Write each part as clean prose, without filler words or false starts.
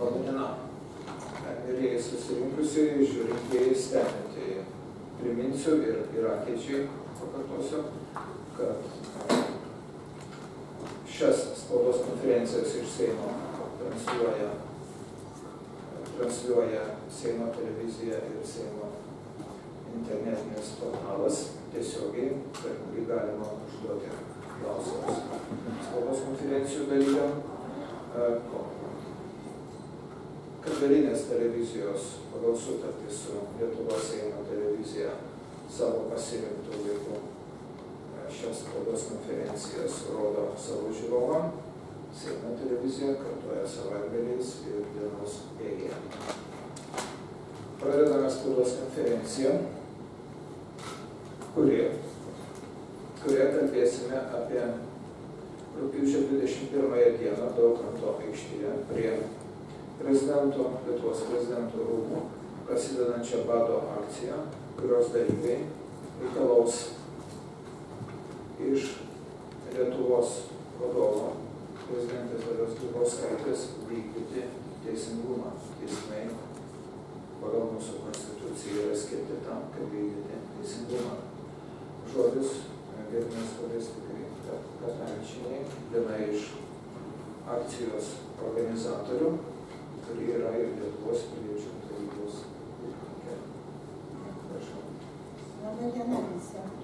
Laba diena. Mėlyjei susirinkusieji, žiūrintieji, stebintieji. Priminsiu ir ateičiai pakartosiu, kad šias spaudos konferencijas iš Seimo transliuoja Seimo televizija ir Seimo internetinis portalas tiesiogiai, per kurį galima užduoti klausimus spaudos konferencijų dalyviam. Kabelinės televizijos pagal sutartį su Lietuvos Seimo televizija savo pasirinktų laiku šias spaudos konferencijas rodo savo žiūrovam. Seimo televizija kartuoja savaitgaliais ir dienos bėgyje. Pradedame spaudos konferenciją, kurioje kalbėsime apie rugpjūčio 21 dieną Daukanto aikštėje prie Lietuvos prezidento rūmų prasidedančią bado akciją, kurios dalyviai reikalaus iš Lietuvos vadovo prezidentės Dalios Grybauskaitės vykdyti teisingumą. Teismai pagal mūsų konstituciją yra skirti tam, kad vykdyti teisingumą. Žodis gerbiamas Valstybei Katavičienei, viena iš akcijos organizatorių, kuri yra ir Lietuvos piliečių tarybos pirmininkė. Prašau. Labą dieną visiems.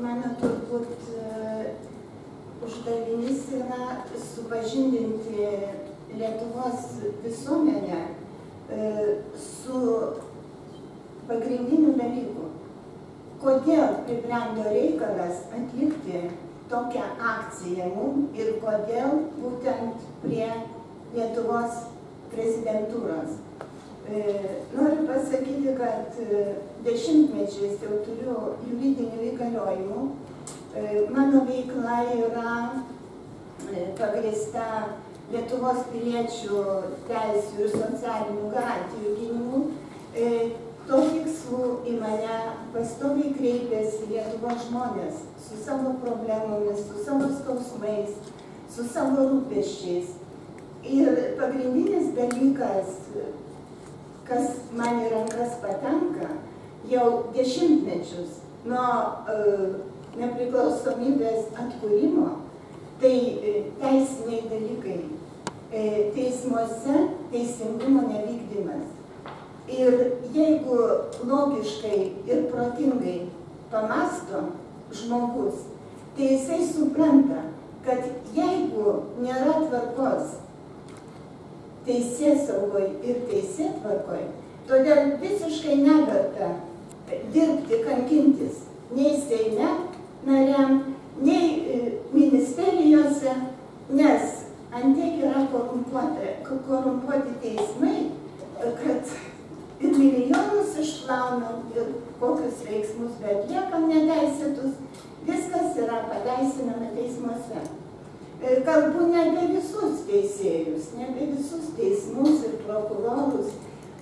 Mano turbūt uždavinys yra supažindinti Lietuvos visuomenę su pagrindiniu dalyku. Kodėl pribrendo reikalas atlikti tokią akciją mums ir kodėl būtent prie Lietuvos prezidentūros. Noriu pasakyti, kad dešimtmečiais jau turiu juridinių įgaliojimų. Mano veikla yra pagrįsta Lietuvos piliečių teisių ir socialinių garantijų gynimu. To tikslu į mane pastoviai kreipiasi Lietuvos žmonės su savo problemomis, su savo skausmais, su savo rūpesčiais. Ir pagrindinis dalykas, kas man į rankas patenka, jau dešimtmečius nuo nepriklausomybės atkūrimo, tai teisiniai dalykai, teismuose teisingumo nevykdymas. Ir jeigu logiškai ir protingai pamąsto žmogus, tai jisai supranta, kad jeigu nėra tvarkos teisėsaugoj ir teisėtvarkoj, todėl visiškai neverta dirbti, kankintis nei Seime nariam, nei ministerijose, nes antiek yra korumpuoti teismai, kad ir milijonus išplaunam, ir kokius veiksmus atliekam neteisėtus, viskas yra pateisinama teismuose. Kalbu ne apie visus teisėjus, ne apie visus teismus ir prokurorus.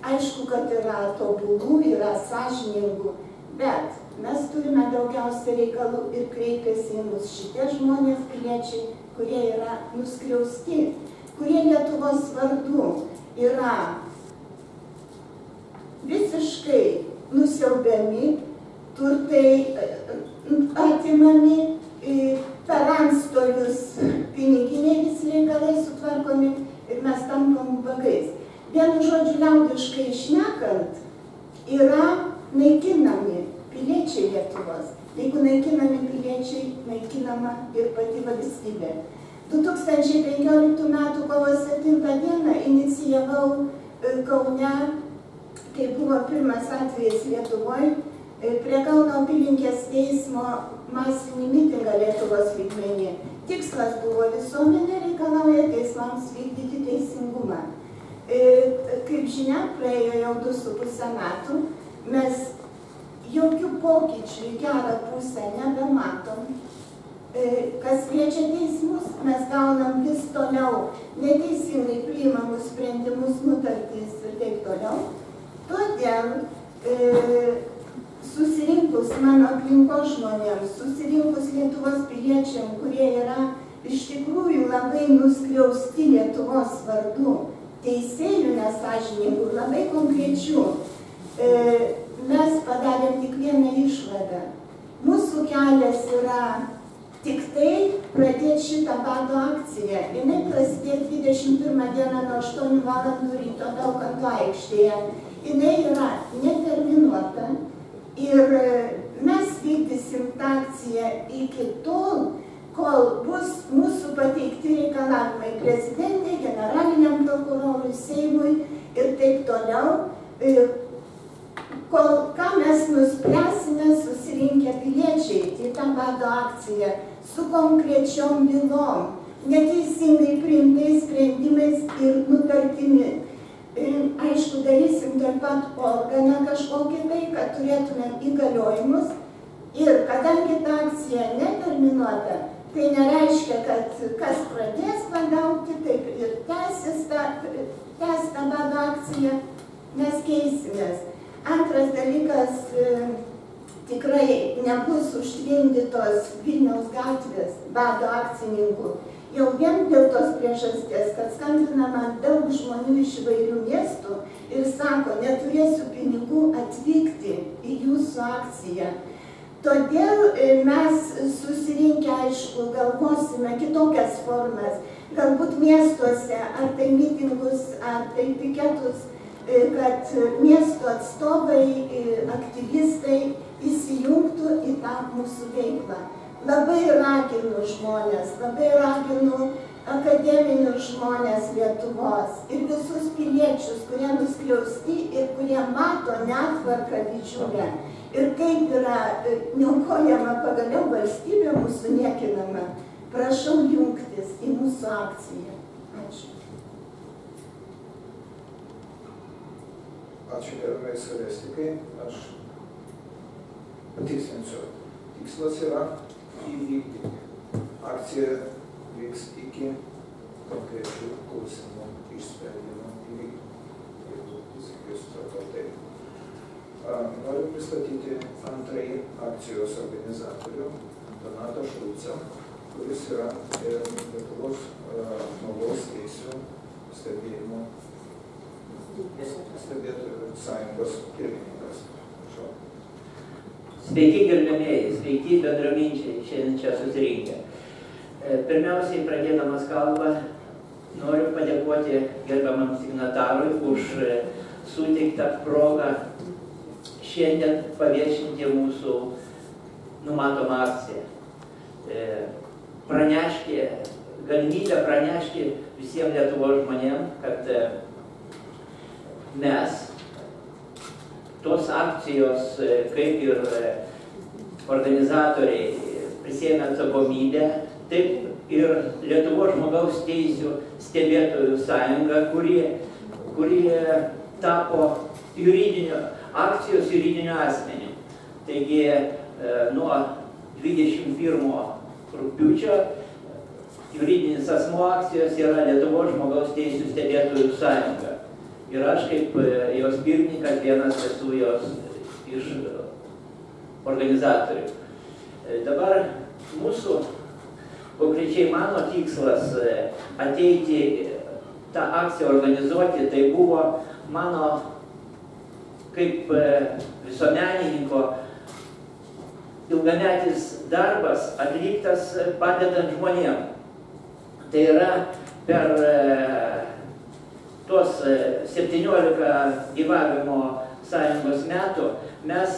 Aišku, kad yra tobulų, yra sąžiningų, bet mes turime daugiausia reikalų ir kreipiasi į mus šitie žmonės, piliečiai, kurie yra nuskriausti, kurie Lietuvos vardu yra visiškai nusiaubiami, turtai atimami, per antstolius piniginiai visi reikalai sutvarkomi ir mes tampam ubagais. Vienu žodžiu, liaudiškai šnekant, yra naikinami piliečiai Lietuvos. Jeigu naikinami piliečiai, naikinama ir pati valstybė. 2015 m. kovo 7 d. inicijavau Kaune, kai buvo pirmas atvejis Lietuvoje, prie Kauno apylinkės teismo masinį mitingą Lietuvos lygmenį. Tikslas buvo visuomenė reikalauja teismams vykdyti teisingumą. Kaip žinia, praėjo jau 2,5 metų, mes jokių pokyčių į gerą pusę nebematom. Kas liečia teismus, mes gaunam vis toliau neteisingai priimamus sprendimus, nutartis ir taip toliau. Todėl susirinkus mano aplinkos žmonėms, susirinkus Lietuvos piliečiam, kurie yra iš tikrųjų labai nuskriausti Lietuvos vardu, teisėjų nesąžiningų, labai konkrečių. Mes padarėm tik vieną išvadą. Mūsų kelias yra tik tai pradėti šitą bado akciją. Jinai prasidės 21 dieną nuo 8 valandų ryto Daukanto aikštėje. Jinai yra neterminuota ir mes vykdysim tą akciją iki tol, kol bus mūsų pateikti reikalavimai prezidentei, generaliniam prokurorui, Seimui ir taip toliau. Kol ką mes nuspręsime susirinkę piliečiai į tą bado akciją su konkrečiom bylom, neteisingai priimtais sprendimais ir nutartimi. Aišku, darysim taip pat organą kažkokį tai, kad turėtumėm įgaliojimus. Ir kadangi ta akcija neterminuota, tai nereiškia, kad kas pradės vadauti, taip ir tęs tą bado akciją, mes keisimės. Antras dalykas, tikrai nebus užtvindytos Vilniaus gatvės bado akcininkų. Jau vien dėl tos priežasties, kad skambina man daug žmonių iš įvairių miestų ir sako, neturėsiu pinigų atvykti į jūsų akciją. Todėl mes susirinkę, aišku, galvosime kitokias formas, galbūt miestuose, ar tai mitingus, ar tai piketus, kad miesto atstovai, aktyvistai įsijungtų į tą mūsų veiklą. Labai raginu žmonės, labai raginu akademinius žmonės Lietuvos ir visus piliečius, kurie nuskliausti ir kurie mato netvarką didžiulę. Ir kaip yra niokojama pagaliau valstybė mūsų niekinama, prašau jungtis į mūsų akciją. Ačiū. Ačiū gerbiamai Skalestikai. Aš patikslinsiu. Tikslas yra įvykdyti. Akcija vyks iki konkrečių klausimų išsprendimo įvykdymo. Jeigu teisingai supratau taip. Noriu pristatyti antrąjį akcijos organizatorių, Donatą Šulcą, kuris yra Lietuvos žmogaus teisių stebėjimo stebėtojų sąjungos pirmininkas. Sveiki gerbiamieji, sveiki bendraminčiai šiandien čia susirinkę. Pirmiausiai, pradėdamas kalbą, noriu padėkoti gerbiamam signatarui už suteiktą progą šiandien paviešinti mūsų numatomą akciją. Galimybę pranešti visiems Lietuvos žmonėm, kad mes tos akcijos, kaip ir organizatoriai, prisėmė atsakomybę, taip ir Lietuvos žmogaus teisių stebėtojų sąjunga, kuri tapo akcijos juridiniu asmeniu. Taigi nuo 21 rugpjūčio juridinis asmuo akcijos yra Lietuvos žmogaus teisių stebėtojų sąjunga. Ir aš kaip jos pirmininkas vienas esu jos iš organizatorių. Dabar mūsų, konkrečiai mano tikslas ateiti tą akciją organizuoti, tai buvo mano kaip visuomenininko ilgametis darbas atliktas padedant žmonėm. Tai yra per tuos 17 gyvavimo sąjungos metų mes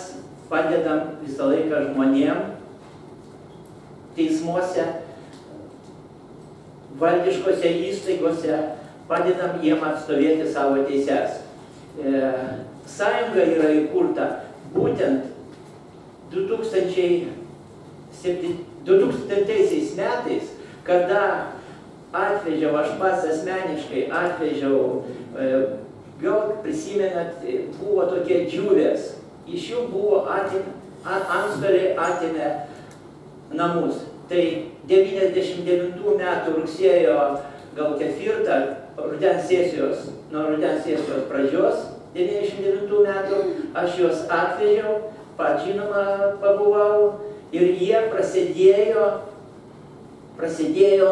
padedam visą laiką žmonėm teismuose, valdiškose įstaigose, padedam jiem atstovėti savo teises. Sąjunga yra įkurta būtent 2000 metais, kada atvežiau, aš pats asmeniškai atvežiau, gal prisimenat, buvo tokie džiūvės, iš jų buvo antstoliai atėmė namus. Tai 99 metų rugsėjo gal 4, nuo rudens sesijos pradžios, 99 metų, aš juos atvežiau, pats žinoma pabuvau ir jie prasidėjo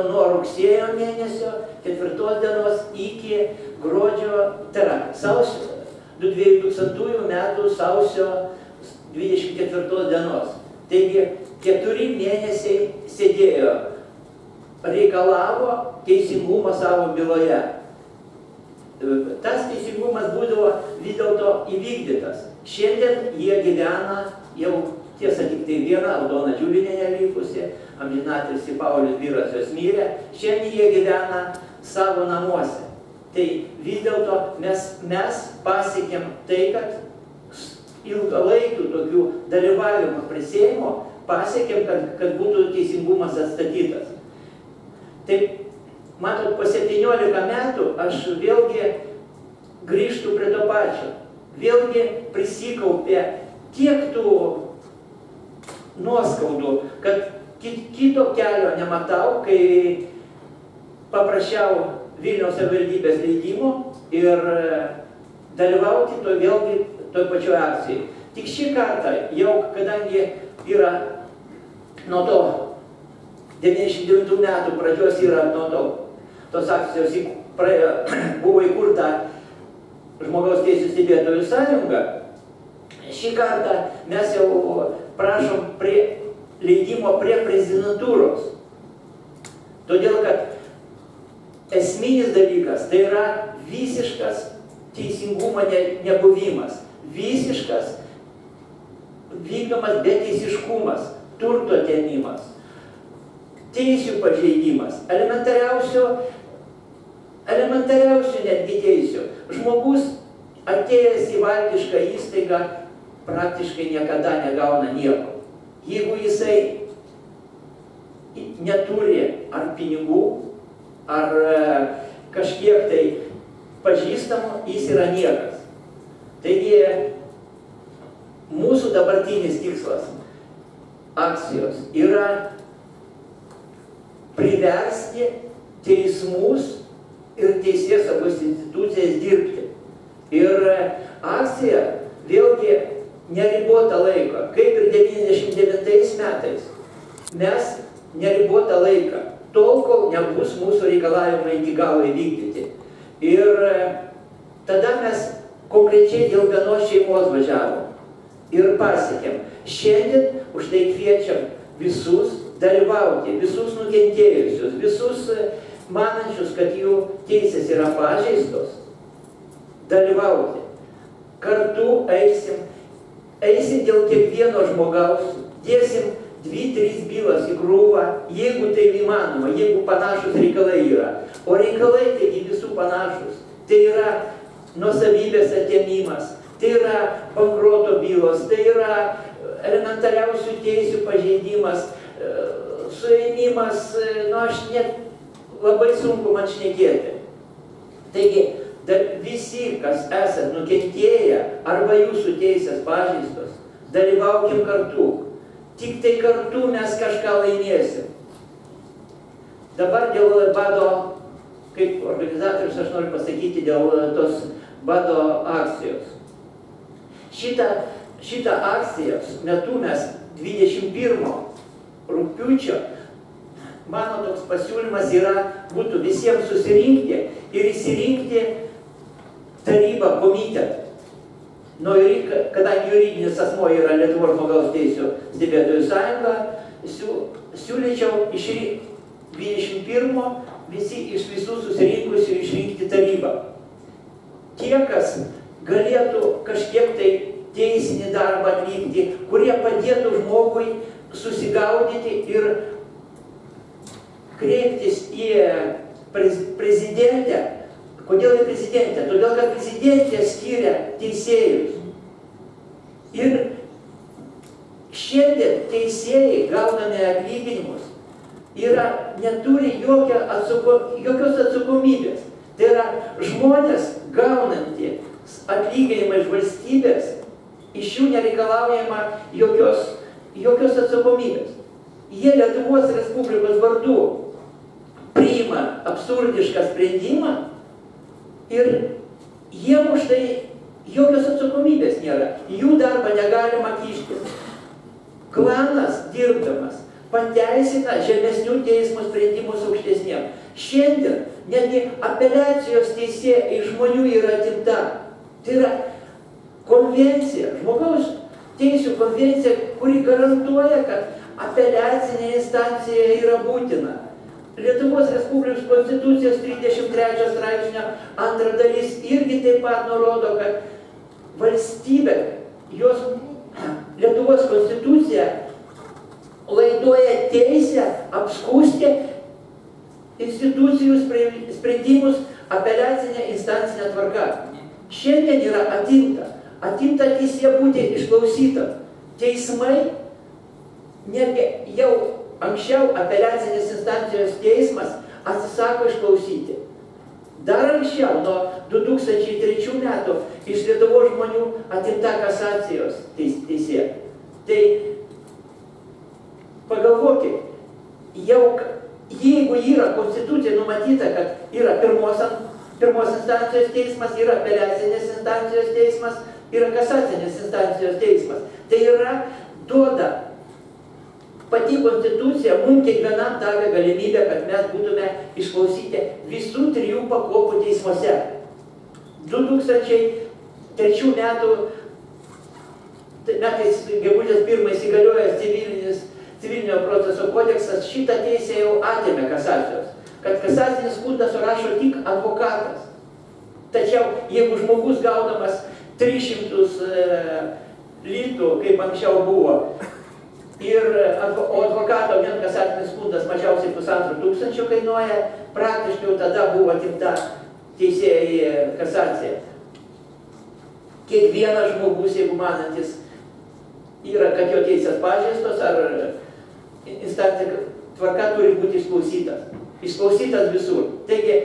nuo rugsėjo mėnesio 4 dienos iki gruodžio, tai yra sausio 2000 metų sausio 24 dienos. Taigi 4 mėnesiai sėdėjo, reikalavo teisingumą savo byloje. Tas teisingumas būdavo vis dėlto įvykdytas. Šiandien jie gyvena jau, tiesa, tik tai viena, Aldona Džiulienė likusi, amžinatilsį Paulius vyras jos mirė, šiandien jie gyvena savo namuose. Tai vis dėlto mes pasiekėm tai, kad ilgalaikių tokių dalyvavimo prie Seimo pasiekėm, kad būtų teisingumas atstatytas. Taip, matot, po 17 metų aš vėlgi grįžtu prie to pačio. Vėlgi prisikaupė tiek tų nuoskaudų, kad kito kelio nematau, kai paprašiau Vilniaus savivaldybės leidimo ir dalyvauti vėlgi toj pačioj akcijai. Tik šį kartą, jau kadangi yra nuo to 99 metų pradžios yra nuo tos akcijos buvo įkurta Žmogaus teisių stebėtojų sąjunga, šį kartą mes jau prašom leidimo prie prezidentūros. Todėl, kad esminis dalykas tai yra visiškas teisingumo nebuvimas, visiškas vykdomas beteisiškumas, turto atėmimas, teisių pažeidimas, elementariausių netgi teisių. Žmogus atėjęs į valdišką įstaigą praktiškai niekada negauna nieko. Jeigu jisai neturi ar pinigų, ar kažkiek tai pažįstamų, jis yra niekas. Taigi, mūsų dabartinis tikslas akcijos yra priversti teismus ir teisėsaugos institucijas dirbti. Ir akcija vėlgi neribotą laiką, kaip ir 99 metais. Mes neribotą laiką, tol, kol nebus mūsų reikalavimai iki galo įvykdyti. Ir tada mes konkrečiai dėl vienos šeimos važiavom ir pasiekėm. Šiandien už tai kviečiam visus dalyvauti, visus nukentėjusius, visus manančius, kad jų teisės yra pažeistos, dalyvauti. Kartu eisim dėl kiekvieno žmogaus, dėsim 2-3 bylas į krūvą, jeigu tai įmanoma, jeigu panašus reikalai yra. O reikalai taigi visų panašus. Tai yra nuosavybės atėmimas, tai yra bankroto bylos, tai yra elementariausių teisių pažeidimas, suėmimas, aš net labai sunku man šnekėti. Taigi, visi, kas esat nukentėję arba jūsų teisės pažeistos, dalyvaukim kartu. Tik tai kartu mes kažką laimėsim. Dabar dėl bado, kaip organizatorius aš noriu pasakyti, dėl tos bado akcijos. Šitą akcijos metu mes 21 rugpjūčio, mano toks pasiūlymas būtų visiems susirinkti ir įsirinkti tarybą komitetą. Kadangi juridinis asmuo yra Lietuvos žmogaus teisių stebėtojų sąjunga, siūlyčiau 21 visi iš visų susirinkusių išrinkti tarybą. Tie, kas galėtų kažkiek tai teisinį darbą atlikti, kurie padėtų žmogui susigaudyti ir kreiptis į prezidentę. Kodėl į prezidentę? Todėl, kad prezidentė skiria teisėjus. Ir šiandien teisėjai, gaunami atlyginimus, neturi jokios atsakomybės. Tai yra žmonės gaunantys atlyginimą iš valstybės, iš jų nereikalaujama jokios atsakomybės. Jie Lietuvos Respublikos vardu priima absurdišką sprendimą ir jiem už tai jokios atsakomybės nėra. Jų darbą negalima kišti. Klanas dirbdamas pateisina žemesnių teismų sprendimus aukštesniem. Šiandien netgi apeliacijos teisė iš žmonių yra atimta. Tai yra konvencija, žmogaus teisių konvencija, kuri garantuoja, kad apeliacinė instancija yra būtina. Lietuvos Respublikos Konstitucijos 33 straipsnio 2 dalis irgi taip pat nurodo, kad valstybė, jos Lietuvos Konstitucija laiduoja teisę apskųsti institucijų sprendimus apeliacinė instancinė tvarka. Šiandien yra atimta teisė būti išklausyta. Teismai, netgi jau anksčiau apeliacinės instancijos teismas atsisako išklausyti. Dar anksčiau, nuo 2003 metų, iš Lietuvos žmonių atimta kasacijos teisė. Tai pagalvokit, jau jeigu yra konstitucija numatyta, kad yra pirmos instancijos teismas, yra apeliacinės instancijos teismas, yra kasacinės instancijos teismas, tai yra duoda pati konstitucija mums kiekvienam davė galimybę, kad mes būtume išklausyti visų 3 pakopų teismuose. 2003 metais gegužės 1 įsigaliojęs civilinio proceso kodeksas šitą teisę jau atėmė kasacijos, kad kasacinis skundą surašo tik advokatas. Tačiau jeigu žmogus gaudamas 300 litų, kaip anksčiau buvo, o advokato vien kasacinis skundas mažiausiai 1500 kainuoja, praktiškai jau tada buvo atimta teisė į kasaciją. Kiekvienas žmogus, jeigu manantis yra, kad jo teisės pažeistos, ar instancija tvarka turi būti išklausytas. Išklausytas visur. Taigi,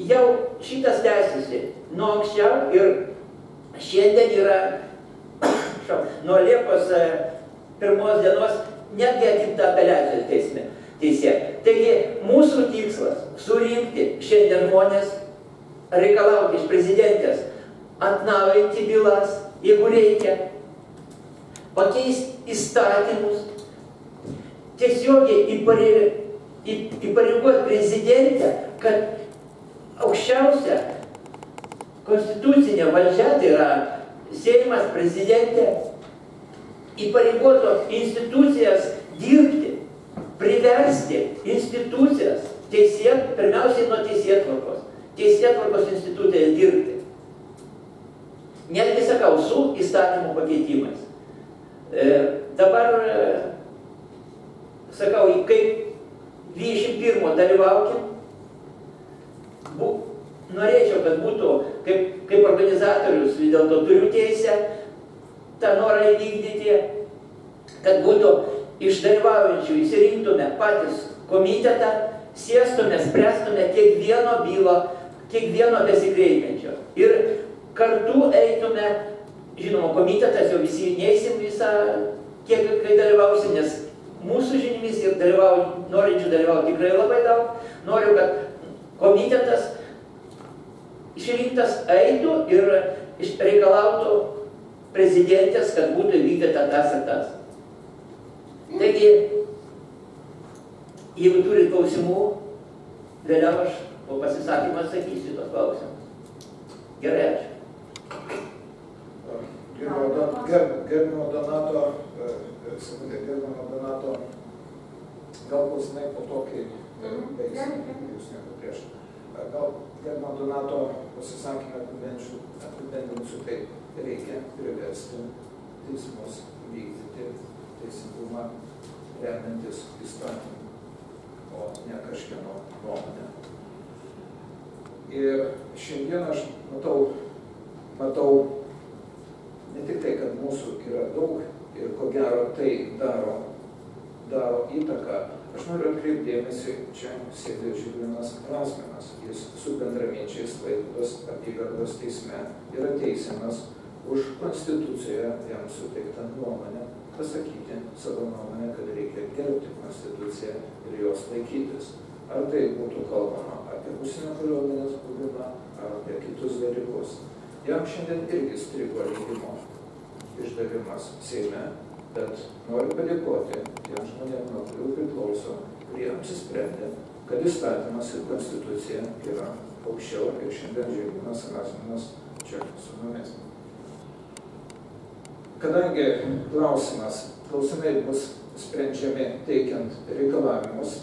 jau šitas tęsiasi nuo anksčiau ir šiandien yra nuo Liepos 1 dienos netgi atimta apeliacijos teisė. Taigi, mūsų tikslas surinkti šiandien žmonės, reikalauti iš prezidentės atnaujinti bylas, jeigu reikia, pakeisti įstatymus, tiesiogiai įpareigoti prezidentę, kad aukščiausia konstitucinė valdžia, tai yra Seimas, prezidentė, įpareigoto institucijas dirbti, priversti institucijas, pirmiausiai nuo teisėtvarkos institucijas dirbti. Netgi sakau, su įstatymų pakeitimais. Dabar, sakau, kaip 21 dalyvaukim, norėčiau, kad būtų, kaip organizatorius, vis dėlto turiu teisę tą norą įvykdyti, kad būtų iš dalyvaujančių įsirinktume patys komitetą, sėstume, spręstume kiekvieno besikreipiančio. Ir kartu eitume, žinoma, komitetas jau visi neįsim visą, kiek kai dalyvausim, nes mūsų žinimis ir norinčių dalyvauti tikrai labai daug. Noriu, kad komitetas išrinktas eitų ir reikalautų prezidentės, kad būtų vykdyta tas ir tas. Taigi, jeigu turit klausimų, vėliau aš po pasisakymą atsakysiu tos klausimus. Gerai, ačiū. Gerbiamo Donato, gal klausimai po to, kai baigsim, jūs nieko prieš. Gal gerbiamo Donato pasisakymą apibendrinsiu taip. Reikia priversti teismus vykdyti teisingumą remiantis įstatymą, o ne kažkieno nuomonę. Ir šiandien aš matau ne tik tai, kad mūsų yra daug ir ko gero tai daro įtaką. Aš noriu atkreipti dėmesį, čia sėdi Žilvinas Razminas. Jis su bendraminčiais Klaipėdos apygardos teisme yra teisiamas už konstitucijoje jam suteiktą nuomonę, pasakyti savo nuomonę, kad reikia gerbti konstituciją ir jos laikytis. Ar tai būtų kalbama apie užsienio kariuomenės buvimą, ar apie kitus dalykus. Jam šiandien irgi strigo leidimo išdavimas Seime, bet noriu padėkoti tiem žmonėm, nuo kurių priklauso, kurie apsisprendė kad įstatymas ir konstitucija yra aukščiau ir šiandien Žilvinas Razminas čia su mumis. Kadangi klausimai bus sprendžiami teikiant reikalavimus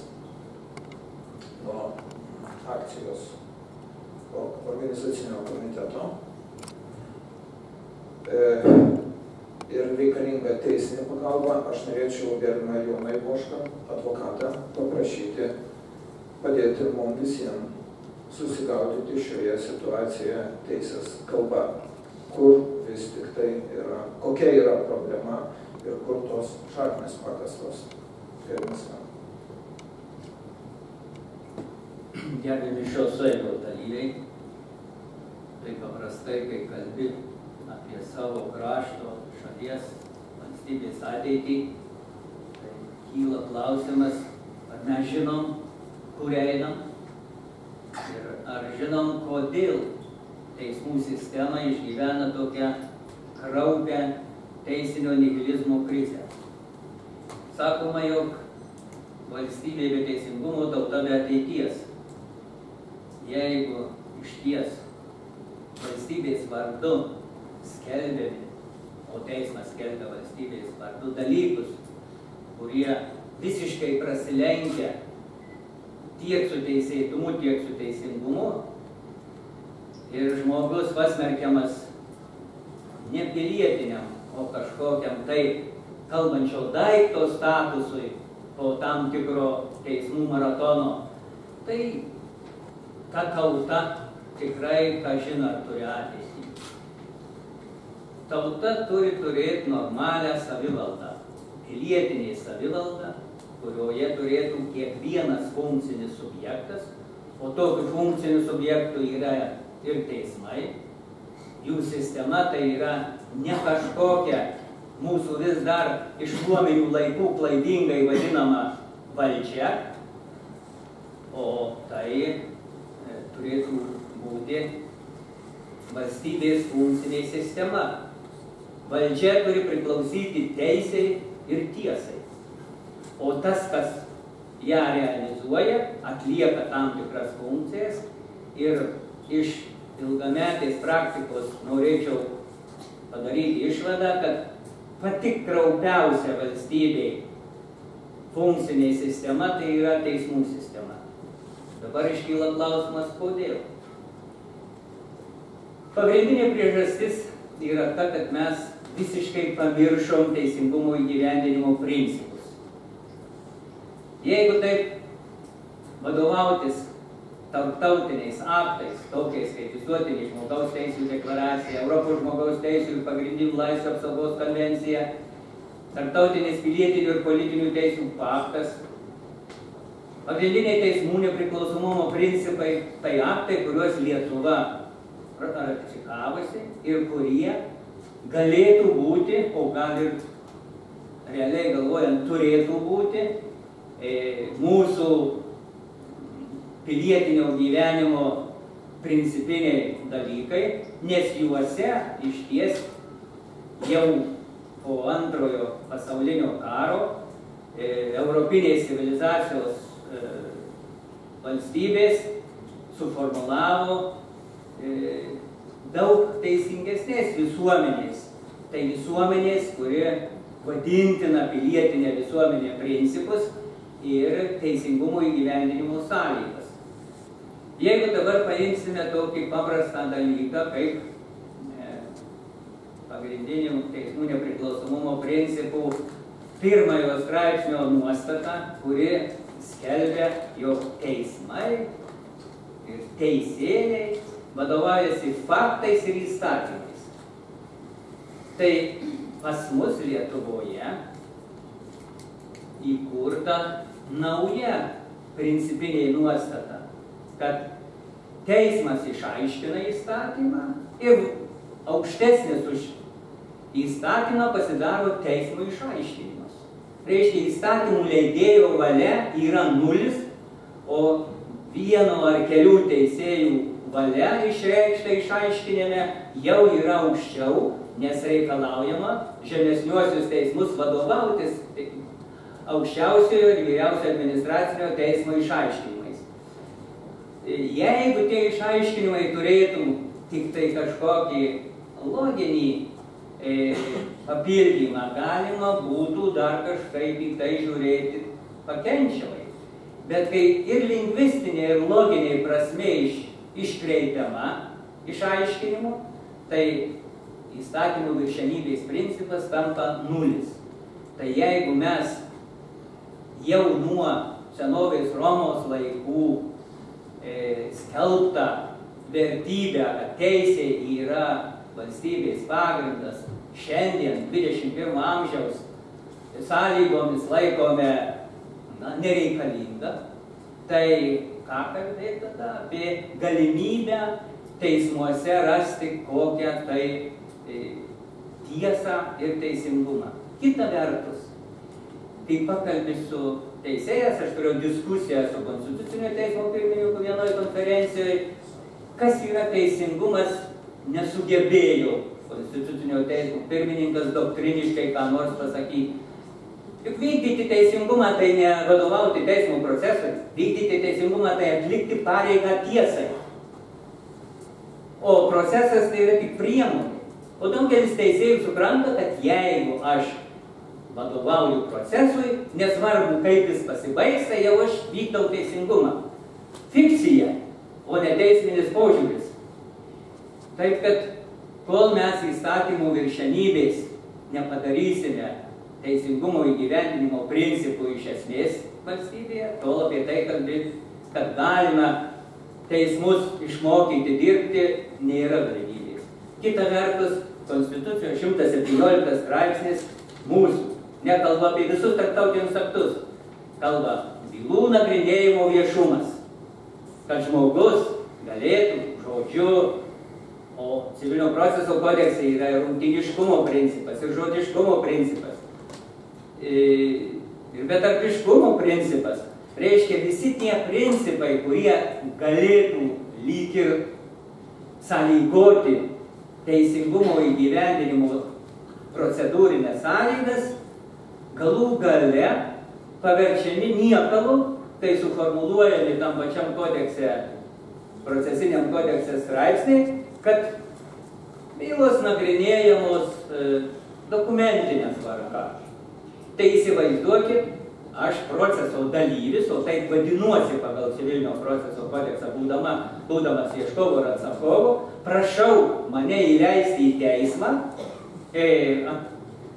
nuo akcijos organizacinio komiteto ir reikalinga teisinė pagalba, aš norėčiau gerbiamą Joną Ivošką, advokatą, paprašyti padėti mums visiems susigaudyti šioje situacijoje teisės kalba, kur vis tik tai yra, kokia yra problema ir kur tos šaknės pakastos. Gerbiamas. Gerbiami šios sueigos dalyviai, tai paprastai, kai kalbi apie savo krašto, šalies, valstybės ateitį, tai kyla klausimas, ar mes žinom, kur einam ir ar žinom, kodėl teismų sistema išgyvena tokią kraupią teisinio nihilizmo krizę. Sakoma, jog valstybė be teisingumo, tauta be ateities. Jeigu išties valstybės vardu skelbiami, o teismas skelbia valstybės vardu dalykus, kurie visiškai prasilenkia tiek su teisėtumu, tiek su teisingumu, ir žmogus pasmerkiamas ne pilietiniam, o kažkokiam tai kalbančio daikto statusui po tam tikro teismų maratono, tai ta tauta tikrai, kažin ar turi ateitį. Tauta turi turėti normalią savivaldą, pilietinė savivalda, kurioje turėtų kiekvienas funkcinis subjektas, o tokių funkcinių subjektų yra ir teismai. Jų sistema tai yra ne kažkokia mūsų vis dar iš luominių laikų klaidingai vadinama valdžia, o tai turėtų būti valstybės funkcinė sistema. Valdžia turi priklausyti teisei ir tiesai, o tas, kas ją realizuoja, atlieka tam tikras funkcijas, ir iš ilgametės praktikos norėčiau padaryti išvadą, kad pati kraupiausia valstybei funkcinė sistema tai yra teismų sistema. Dabar iškyla klausimas, kodėl. Pagrindinė priežastis yra ta, kad mes visiškai pamiršom teisingumo įgyvendinimo principus. Jeigu taip vadovautis tarptautiniais aktais, tokiais kaip Visuotinė žmogaus teisių deklaracija, Europos žmogaus teisių ir pagrindinių laisvių apsaugos konvencija, Tarptautinis pilietinių ir politinių teisių paktas, pagrindiniai teismų nepriklausomumo principai, tai aktai, kuriuos Lietuva ratifikavusi ir kurie galėtų būti, o gal ir realiai galvojant turėtų būti, mūsų pilietinio gyvenimo principiniai dalykai, nes juose išties jau po antrojo pasaulinio karo europinės civilizacijos valstybės suformulavo daug teisingesnės visuomenės. Tai visuomenės, kuri vadintina pilietinė visuomenė principus ir teisingumo įgyvendinimo sąlygas. Jeigu dabar paimsime tokį paprastą dalyką, kaip pagrindinių teismų nepriklausomumo principų pirmojo straipsnio nuostata, kuri skelbia, jog teismai ir teisėjai vadovaujasi faktais ir įstatymais. Tai pas mus Lietuvoje įkurta nauja principinė nuostata, kad teismas išaiškina įstatymą ir aukštesnis už įstatymą pasidaro teismo išaiškinimas. Reiškia, įstatymų leidėjo valia yra nulis, o vieno ar kelių teisėjų valia išreikšta išaiškinime jau yra aukščiau, nes reikalaujama žemesniuosius teismus vadovautis aukščiausiojo ir vyriausio administracinio teismo išaiškinimais. jeigu tie išaiškinimai turėtų tik tai kažkokį loginį papildymą, galima būtų dar kažkaip į tai žiūrėti pakenčiamai. Bet kai ir lingvistinė, ir loginė prasmė iškreipiama išaiškinimu, tai įstatymų viršenybės principas tampa nulis. Tai jeigu mes jau nuo senovės Romos laikų skelbtą vertybę, kad teisė yra valstybės pagrindas, šiandien 21 amžiaus sąlygomis laikome nereikalinga, tai ką kalbėti tada apie galimybę teismuose rasti kokią tai tiesą ir teisingumą. Kita vertus, kai pakalbi su teisėjas, aš turėjau diskusiją su Konstitucinio teismo pirmininku vienoje konferencijoje, kas yra teisingumas, nesugebėjo Konstitucinio teismo pirmininkas doktriniškai ką nors pasakyti. Juk vykdyti teisingumą tai ne vadovauti teismo procesui, vykdyti teisingumą tai atlikti pareigą tiesai. O procesas tai yra tik priemonė. O daugelis teisėjų supranta, kad jeigu aš vadovauju procesui, nesvarbu kaip jis pasibaigs, tai jau aš vykdau teisingumą. Fikcija, o ne teisminis požiūris. Taip, kad kol mes įstatymų viršenybės nepadarysime teisingumo įgyvendinimo principų iš esmės valstybėje, tol apie tai kalbėti, kad galima teismus išmokyti dirbti, nėra galimybės. Kita vertus, Konstitucijos 117 straipsnis mūsų nekalba apie visus tarptautinius aktus. Kalba bylų nagrinėjimo viešumas, kad žmogus galėtų žodžiu, o civilinio proceso kodekse yra rungtyniškumo principas ir žodiškumo principas. Ir betarpiškumo principas reiškia visi tie principai, kurie galėtų lyg ir sąlygoti teisingumo įgyvendinimo procedūrinės sąlygas, galų gale paverčiami niekalu, kai suformuluojami tam pačiam kodekse, procesiniam kodekse straipsniai, kad bylos nagrinėjamos dokumentinė tvarka. Tai įsivaizduokit, aš proceso dalyvis, o taip vadinuosi pagal civilinio proceso kodeksą, būdamas ieškovo ir atsakovo, prašau mane įleisti į teismą,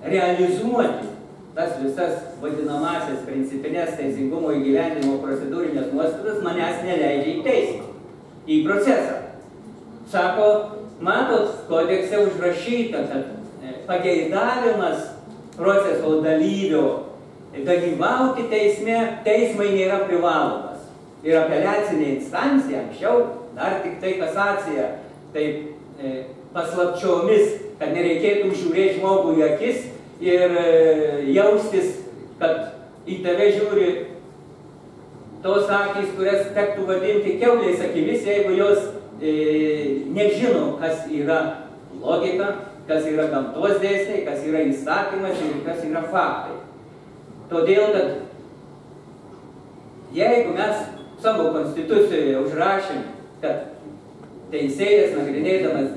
realizuoti tas visas vadinamasias principinės teisingumo įgyvendinimo procedūrinės nuostatas, manęs neleidžia į teismą, į procesą. Sako, matot, kodekse užrašyta, kad pageidavimas proceso dalyvio dalyvauti teisme, teismai nėra privalomas. Ir apeliacinė instancija, anksčiau dar tik tai kasacija, taip paslapčiomis, kad nereikėtų žiūrėti žmogų į akis ir jaustis, kad į tave žiūri tos akys, kurias tektų vadinti kiauliais akimis, jeigu jos nežino, kas yra logika, kas yra gamtos dėsniai, kas yra įstatymas ir kas yra faktai. Todėl, kad jeigu mes savo konstitucijoje užrašėm, kad teisėjas nagrinėdamas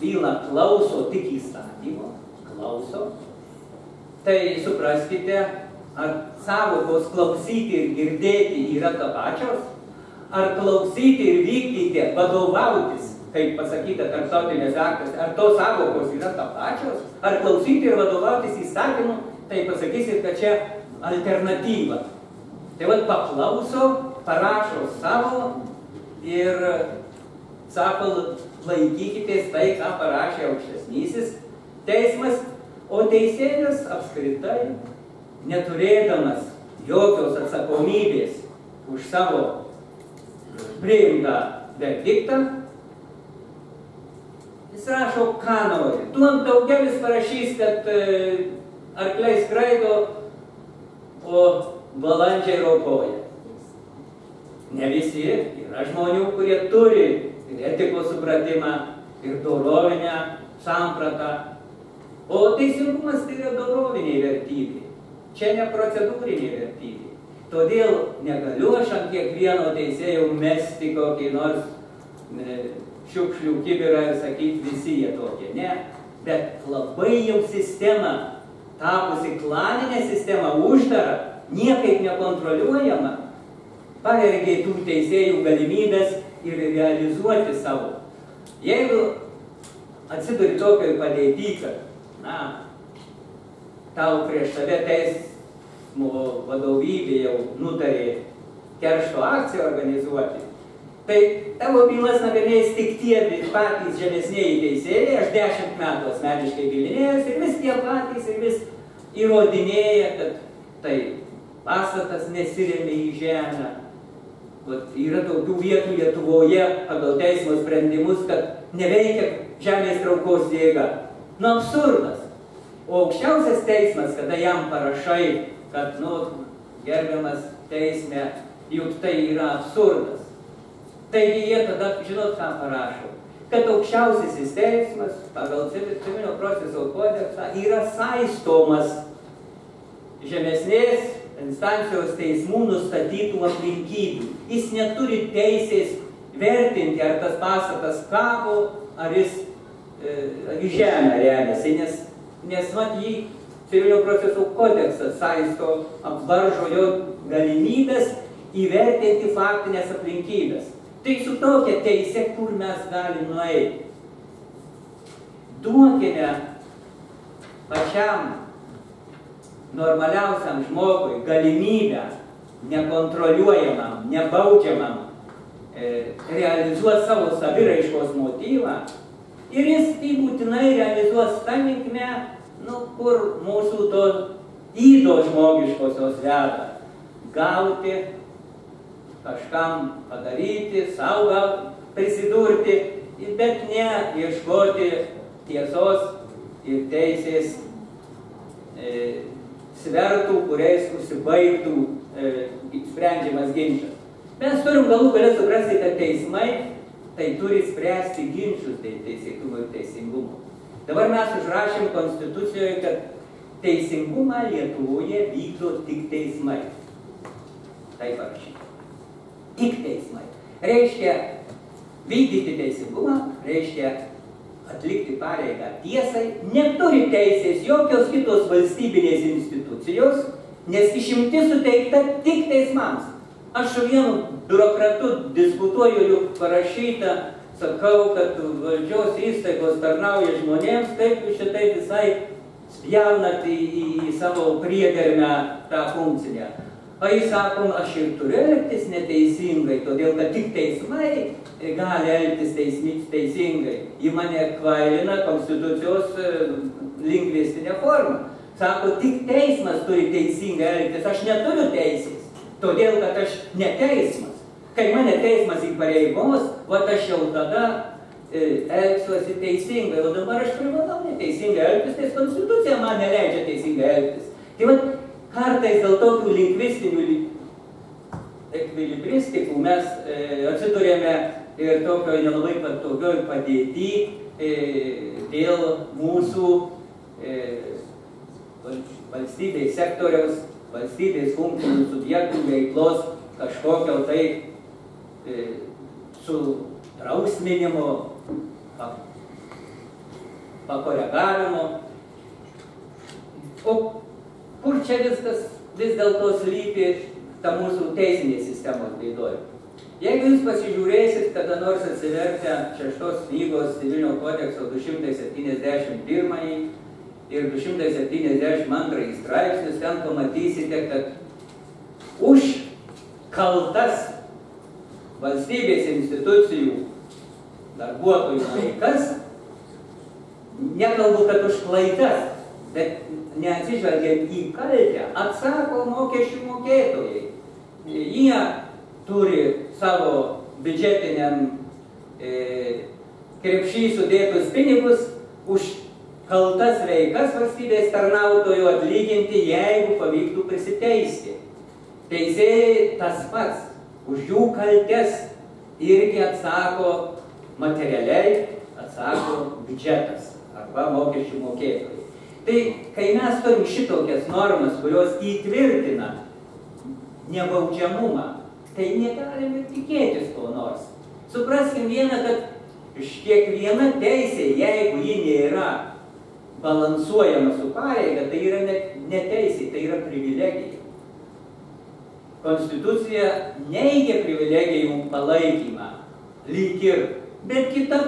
bylą klauso tik įstatymo, tai supraskite, ar sąvokos klausyti ir girdėti yra ta pačios, ar klausyti ir vykdyti, vadovautis, kaip pasakyta tarptautinės aktuose, ar tos sąvokos yra ta pačios, ar klausyti ir vadovautis įstatymu, tai pasakysit, kad čia alternatyva. Tai vat paklauso, parašo savo ir sako, laikykitės tai, ką parašė aukštesnysis teismas, o teisėjas apskritai, neturėdamas jokios atsakomybės už savo priimtą verdiktą, jis rašo, ką nori. Daugelis parašys, kad arkliai skraido, o balandžiai ropoja. Ne visi, yra žmonių, kurie turi ir etikos supratimą, ir dorovinę sampratą. O teisingumas tai yra dorovinė vertybė. Čia ne procedūrinė vertybė. Todėl negaliu aš ant kiekvieno teisėjo mesti kokį nors šiukšlių kibirą ir sakyti, visi jie tokie. Ne, bet labai jau sistema, tapusi klaninė sistema, uždara, niekaip nekontroliuojama, pavergia tų teisėjų galimybės ir realizuoti savo. Jeigu atsiduri tokioj padėty, kad, tau prieš tave teismo vadovybė jau nutarė keršto akciją organizuoti, tai tavo bylas nagrinės tik tie patys žemesnieji teisėjai, aš 10 metų asmeniškai gilinėjęs ir vis tie patys ir vis įrodinėja, kad tai pastatas nesiremia į žemę. Yra tokių vietų Lietuvoje pagal teismo sprendimus, kad neveikia žemės traukos jėga. Absurdas. O aukščiausias teismas, kada jam parašai, kad, gerbiamas teisme, juk tai yra absurdas. Taigi jie tada, žinot, ką parašo? Kad aukščiausiasis teismas pagal civilinio proceso kodeksą yra saistomas žemesnės instancijos teismų nustatytų aplinkybių. Jis neturi teisės vertinti, ar tas pastatas kabo, ar jis į žemę remiasi, nes jį civilinio proceso kodeksas saisto, apvaržo jo galimybės įvertinti faktinės aplinkybės. Tai su tokia teise, kur mes galim nueiti. Duokime pačiam normaliausiam žmogui galimybę nekontroliuojamam, nebaudžiamam realizuoti savo saviraiškos motyvą ir jis tai būtinai realizuos tą linkme, kur mūsų to ydos žmogiškosios veda. Gauti, kažkam padaryti, savo gal prisidurti, bet ne ieškoti tiesos ir teisės svertų, kuriais užsibaigtų sprendžiamas ginčas. Mes turim galų gale suprasti, kad teismai tai turi spręsti ginčus teisėtumo ir teisingumo. Dabar mes užrašėm Konstitucijoje, kad teisingumą Lietuvoje vykdo tik teismai. Tai parašyta. Tik teismai. Reiškia, vykdyti teisingumą, reiškia atlikti pareigą tiesai, neturi teisės jokios kitos valstybinės institucijos, nes išimtis suteikta tik teismams. Aš su vienu biurokratu diskutuoju, juk parašyta, sakau, kad valdžios įstaigos tarnauja žmonėms, kaip jūs šitai visai spjaunat į savo priedermę tą funkciją. O jis sako, aš ir turiu elgtis neteisingai, todėl kad tik teismai gali elgtis teisingai. Į mane kvailina Konstitucijos lingvistinė forma. Sako, tik teismas turi teisingai elgtis, aš neturiu teisės, todėl kad aš ne teismas. Kai mane teismas įpareigos, aš jau tada elgsiuosi teisingai, o dabar aš privalau neteisingai elgtis, nes Konstitucija man neleidžia teisingai elgtis. Tai kartais dėl tokių lingvistinių ekvilibristikų mes atsidurėme ir tokioj nelabai patogioj padėty dėl mūsų valstybės sektoriaus, valstybės funkcinių subjektų veiklos kažkokio tai sudrausminimo, pakoregavimo. O kur čia viskas vis dėlto slypi ta mūsų teisinės sistemos bėdoj? Jeigu jūs pasižiūrėsit, kada nors atsivertę 6 knygos civilinio kodekso 271 ir 272 straipsnius, ten pamatysite, kad už kaltas valstybės institucijų darbuotojų veikas, nekalbu, kad už klaidas, bet neatsižvelgiant į kaltę, atsako mokesčių mokėtojai. Jie turi savo biudžetiniam krepšį sudėtus pinigus už kaltas veikas valstybės tarnautojų atlyginti, jeigu pavyktų prisiteisti. Teisėjai tas pats, už jų kaltes irgi atsako materialiai, atsako biudžetas arba mokesčių mokėtojai. Tai kai mes turim šitokias normas, kurios įtvirtina nebaudžiamumą, tai negalime tikėtis ko nors. Supraskim vieną, kad kiekviena teisė, jeigu ji nėra balansuojama su pareiga, tai yra ne teisė, tai yra privilegija. Konstitucija neigia privilegijų palaikymą, lyg ir, bet kita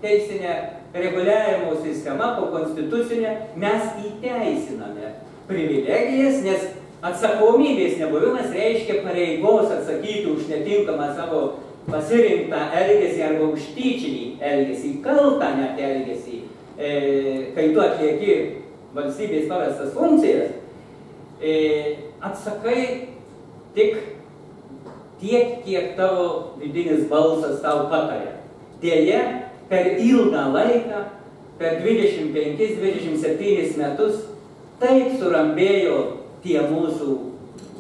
teisinė reguliavimo sistema po konstitucinė mes įteisiname privilegijas, nes atsakomybės nebuvimas reiškia pareigos atsakyti už netinkamą savo pasirinktą elgesį arba už tyčinį elgesį, kaltą net elgesį, kai tu atlieki valstybės pavestas funkcijas, atsakai tik tiek, kiek tavo vidinis balsas tau patarė. Deja, per ilgą laiką, per 25-27 metus, taip surambėjo tie mūsų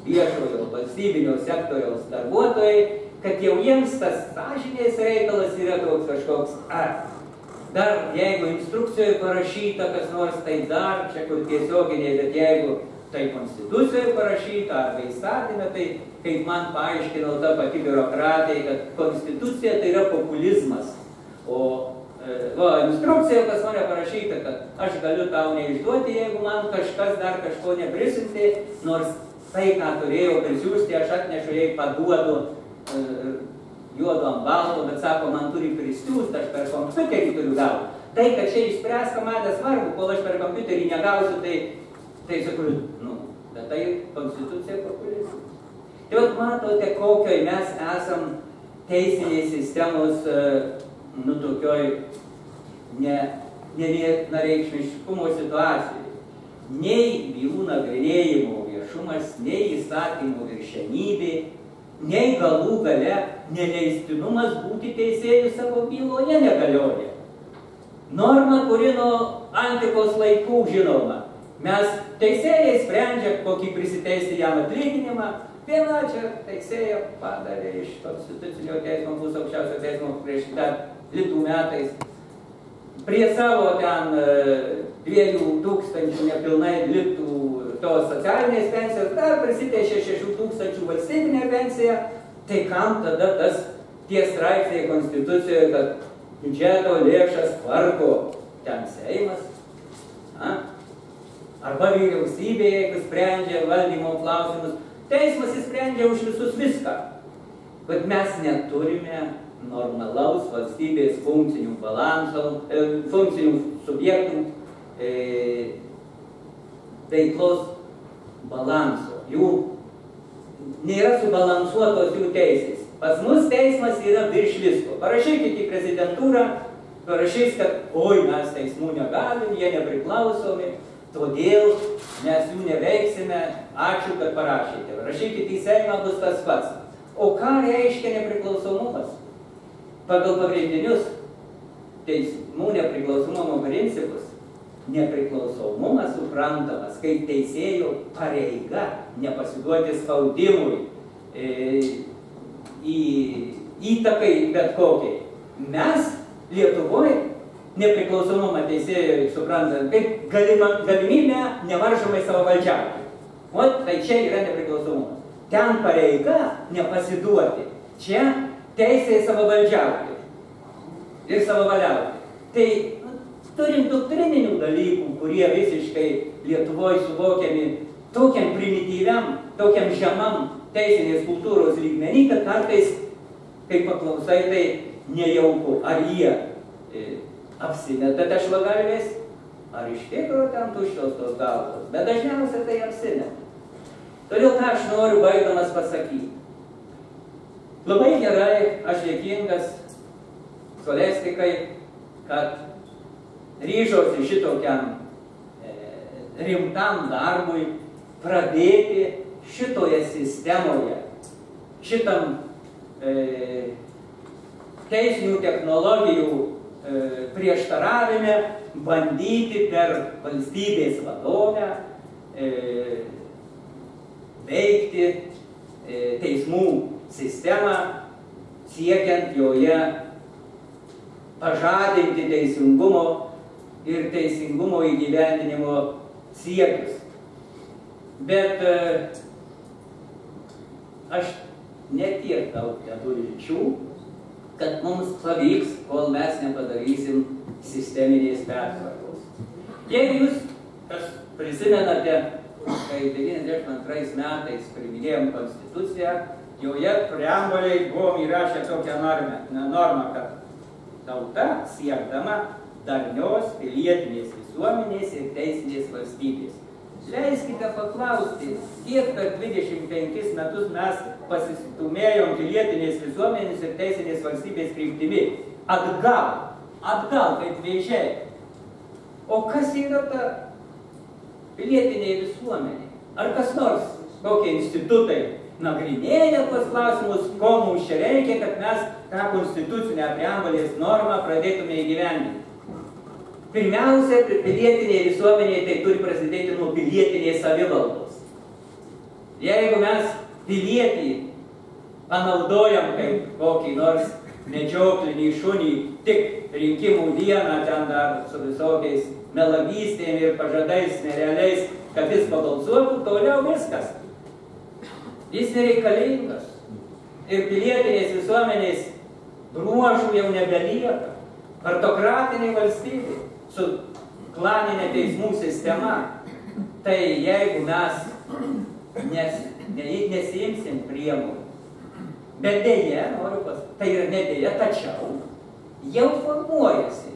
viešojo valstybinio sektoriaus darbuotojai, kad jau jiems tas sąžinės reikalas yra toks kažkoks, dar jeigu instrukcijoje parašyta kas nors, tai dar čia kur tiesioginiai, bet jeigu tai konstitucijoje parašyta arba įstatyme, tai kaip man paaiškino ta pati biurokratija, kad konstitucija tai yra populizmas. O instrukcija pas mane parašyta, kad aš galiu tau neišduoti, jeigu man kažkas dar kažko neprisintė, nors tai, ką turėjau prisiųsti, aš atnešu, jei paduodu juodu ant balto, bet sako, man turi prisiųsti, aš per kompiuterį turiu gauti. Tai, kad čia išspręsta man nesvarbu, kol aš per kompiuterį negausiu, tai sakau, bet tai konstitucija populizmas. Tai vat matote, kokioj mes esam teisinės sistemos, tokioj nevienareikšmiškumo situacijai. Nei bylų nagrinėjimo viešumas, nei įstatymų viršenybė, nei galų gale neleistinumas būti teisėjų savo byloje negalioja. Norma, kuri nuo antikos laikų žinoma. Mes teisėjai sprendžia, kokį prisiteisti jam atlyginimą. Viena čia teisėja padarė iš Konstitucinio teismo, bus aukščiausio teismo prieš Litų metais. Prie savo ten 2000 nepilnai Litų tos socialinės pensijos dar prisiteisė 6000 valstybinė pensija. Tai kam tada tie straipsniai Konstitucijoje, kad biudžeto lėšas tvarko ten Seimas? Arba vyriausybė, jeigu sprendžia valdymo klausimus, teismas įsprendžia už visus viską. Bet mes neturime normalaus valstybės funkcinių balanso, funkcinių subjektų veiklos balanso. Jų nėra subalansuotos jų teisės. Pas mus teismas yra virš visko. Parašykite į prezidentūrą, parašys, kad mes teismų negalim, jie nepriklausomi. Todėl mes jų neveiksime, ačiū, kad parašėte. Rašykite į Seimą, bus tas pats. O ką reiškia nepriklausomumas? Pagal pagrindinius teismų nepriklausomumo principus, nepriklausomumas suprantamas kaip teisėjo pareiga nepasiduoti spaudimui, įtakai bet kokiai. Mes Lietuvoje nepriklausomumą teisėjai suprantant kaip galimybę nevaržomai savo valdžiauti. Tai čia yra nepriklausomumas. Ten pareiga nepasiduoti. Čia teisė savo valdžiauti ir savo valiauti. Tai turim doktrininių dalykų, kurie visiškai Lietuvoje suvokiami tokiam primityviam, tokiam žemam teisinės kultūros lygmenį, kad kartais, kai paklausai, tai nejauku, ar jie apsimeta tešlagalvės, ar iš tikro ten tuščios tos galvos, bet dažniausiai tai apsimeta. Todėl ką aš noriu baigdamas pasakyti. Labai gerai, aš dėkingas Skolestikai, kad ryžosi šitokiam rimtam darbui pradėti šitoje sistemoje, šitam teisinių technologijų prieštaravime bandyti per valstybės vadovę veikti teismų sistemą, siekiant joje pažadinti teisingumo ir teisingumo įgyvendinimo siekius. Bet aš netiek daug dedu vilčių, kad mums pavyks, kol mes nepadarysim sisteminės pertvarkos. Jeigu jūs, kas prisimenate, kai 92 metais priiminėjom Konstituciją, joje preambulėj buvom įrašę tokią normą, kad tauta siekdama darnios pilietinės visuomenės ir teisinės valstybės. Leiskite paklausti, kiek per 25 metus mes pasistumėjom pilietinės visuomenės ir teisinės valstybės kryptimi. Atgal kaip vėžiai. O kas yra ta pilietinė visuomenė? Ar kas nors, kokie institutai nagrinėja tuos klausimus, ko mums čia reikia, kad mes tą konstitucinę preambulės normą pradėtume įgyvendinti? Pirmiausia, pilietinė visuomenė tai turi prasidėti nuo pilietinės savivaldos. Jeigu mes pilietį panaudojam kaip kokį nors medžioklinį šunį tik rinkimų dieną, ten dar su visokiais melagystėm ir pažadais nerealiais, kad jis pabalsuotų, toliau viskas. Jis nereikalingas. Ir pilietinės visuomenės bruožų jau nebelieka. Partokratinė valstybė su klaninė teismų sistema. Tai jeigu mes nesiimsim priemonių, bet dėja, tai yra ne dėja, tačiau jau formuojasi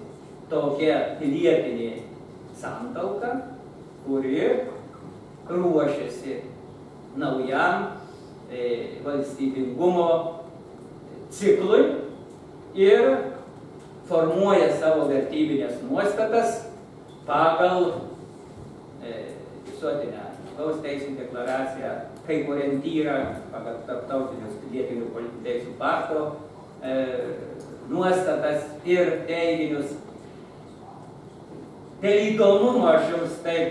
tokia pilietinė santalka, kuri ruošiasi naujam valstybingumo ciklui ir formuoja savo vertybinės nuostatas pagal visuotinę žmogaus teisių deklaraciją, kaip orientyrą pagal tarptautinius pilietinių politinių teisių pakto nuostatas ir teiginius. Dėl įdomumo aš jums taip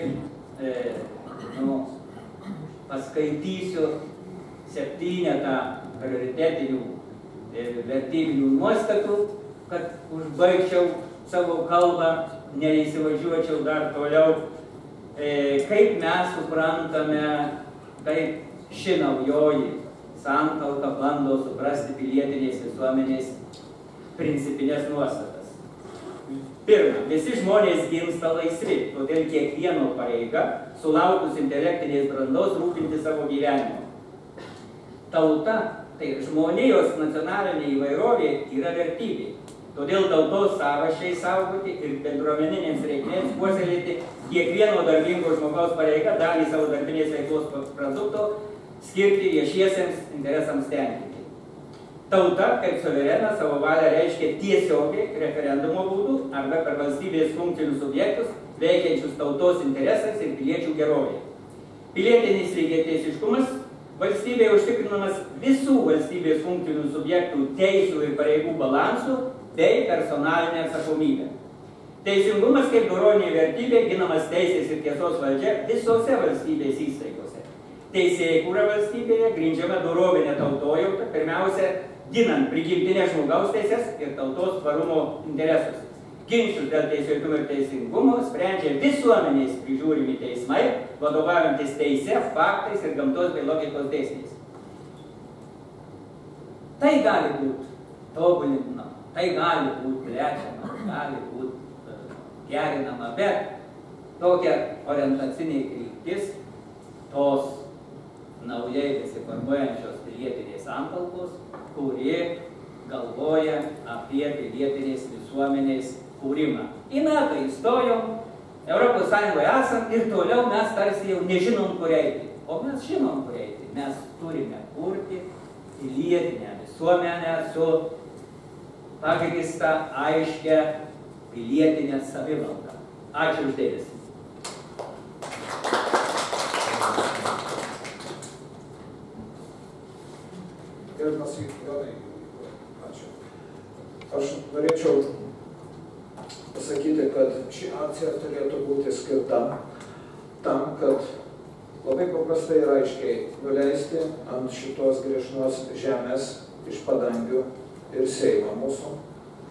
paskaitysiu 7 prioritetinių vertybinių nuostatų, kad užbaigčiau savo kalbą, neįsivažiuočiau dar toliau, kaip mes suprantame, kaip ši naujoji santalka bando suprasti pilietinės visuomenės principinės nuostatas. Pirma, visi žmonės gimsta laisvi, todėl kiekvieno pareiga sulaukus intelektinės brandos rūpinti savo gyvenimu. Tauta, tai žmonijos nacionalinė įvairovė, yra vertybė. Todėl tautos sąrašai saugoti ir bendruomeninėms reikmėms puoselėti kiekvieno darbingo žmogaus pareiga dalį savo darbinės veiklos produkto skirti viešiesiems interesams tenkinti. Tauta, kaip suverena, savo valią reiškia tiesiogiai referendumo būdu arba per valstybės funkcinius subjektus veikiančius tautos interesais ir piliečių gerovėje. Pilietinis lygiateisiškumas valstybėje užtikrinamas visų valstybės funkcinių subjektų teisių ir pareigų balansų bei personalinė atsakomybė. Teisingumas kaip dorovinė vertybė ginamas teisės ir tiesos valdžia visose valstybės įstaigose. Teisėkūra valstybėje grindžiama dorovinė tautojauta, pirmiausia, ginant prigimtinės žmogaus teises ir tautos tvarumo interesus. Ginčius dėl teisėtumo ir teisingumo sprendžia visuomenės prižiūrimi teismai, vadovaujantis teise, faktais ir gamtos bei logikos dėsniais. Tai gali būti tobulinama, tai gali būti plečiama, gali būti gerinama, bet tokia orientacinė kryptis tos naujai besiformuojančios pilietinės santalkos, kuri galvoja apie pilietinės visuomenės kūrimą. Į NATO įstojom, Europos Sąjungoje esam ir toliau mes tarsi jau nežinom, kur eiti. O mes žinom, kur eiti. Mes turime kurti pilietinę visuomenę su pagrįsta aiškia pilietinė savivalda. Ačiū už dėmesį. Gerbiamas Jonai, ačiū. Aš norėčiau pasakyti, kad ši akcija turėtų būti skirta tam, kad labai paprastai ir aiškiai nuleisti ant šitos griežnos žemės iš padangių ir Seimo mūsų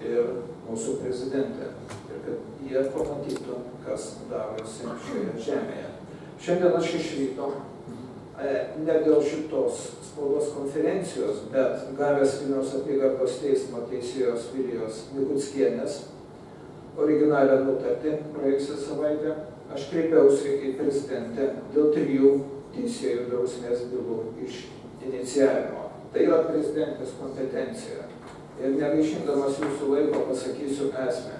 ir mūsų prezidentė. Ir kad jie pamatytų, kas darosi šioje žemėje. Šiandien aš iš ryto ne dėl šitos spaudos konferencijos, bet gavęs Vilniaus apygardos teismo teisėjos Vilijos Mikuckienės originalią nutartį praėjusią savaitę, aš kreipiausi į prezidentę dėl 3 teisėjų drausmės bylų inicijavimo. Tai yra prezidentės kompetencija. Ir negaišindamas jūsų laiko pasakysiu esmę.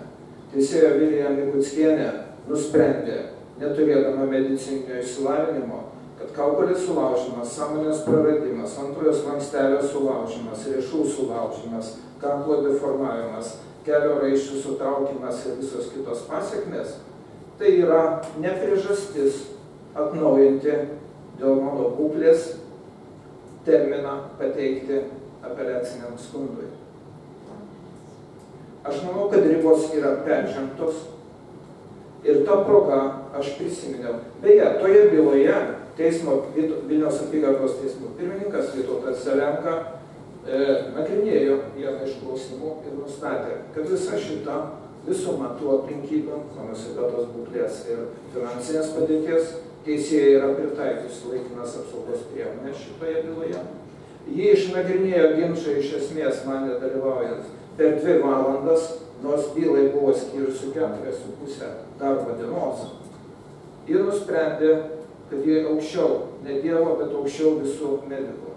Teisėja Vilija Mikuckienė nusprendė, neturėdama medicininio išsilavinimo, kad kaukolės sulaužimas, sąmonės praradimas, antrojo slankstelio sulaužimas, riešų sulaužimas, kaklo deformavimas, kelio raiščių sutraukimas ir visos kitos pasekmės, tai yra ne priežastis atnaujinti dėl mano būklės terminą pateikti apeliaciniam skundui. Aš manau, kad ribos yra peržengtos ir tą progą aš prisiminiau. Beje, toje byloje Vilniaus apygardos teismo pirmininkas Vytautas Zelenka nagrinėjo vieną iš klausimų ir nustatė, kad visa šita visuma tų aplinkybių, mano sveikatos būklės ir finansinės padėties, teisėjai yra pritaikiusi laikinas apsaugos priemonės šitoje byloje. Jį išnagrinėjo ginčą iš esmės man nedalyvaujant per 2 valandas, nors bylai buvo skyrusi 4,5 darbo dienos. Ji nusprendė, kad jie aukščiau, ne Dievo, bet aukščiau visų medikų.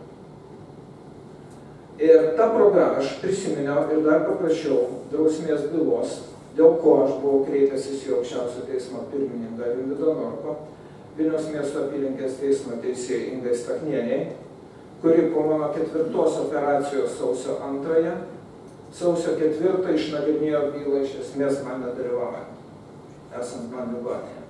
Ir tą progą aš prisiminiau ir dar paprašiau drausmės bylos, dėl ko aš buvau kreipęsis į aukščiausio teismo pirmininką Rimvydą Norko, Vilniaus miesto apylinkės teismo teisėjai Ingai Staknieniai, kuri po mano 4 operacijos sausio 2, sausio 4 išnagrinėjo bylą iš esmės man nedalyvaujant, esant man ligoninėje.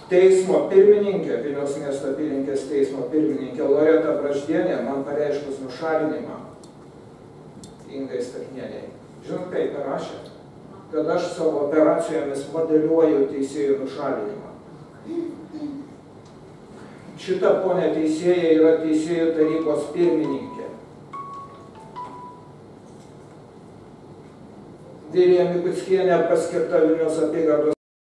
Teismo pirmininkė, Vilniaus miesto apylinkės teismo pirmininkė Loreta Braždienė man pareiškus nušalinimą Ingai Staknieniai. Žinot, kaip parašė? Kad aš savo operacijomis modeliuoju teisėjų nušalinimą. Šita ponė teisėja yra teisėjų tarybos pirmininkė. Vilija Mikuckienė paskirta Vilniaus apygardos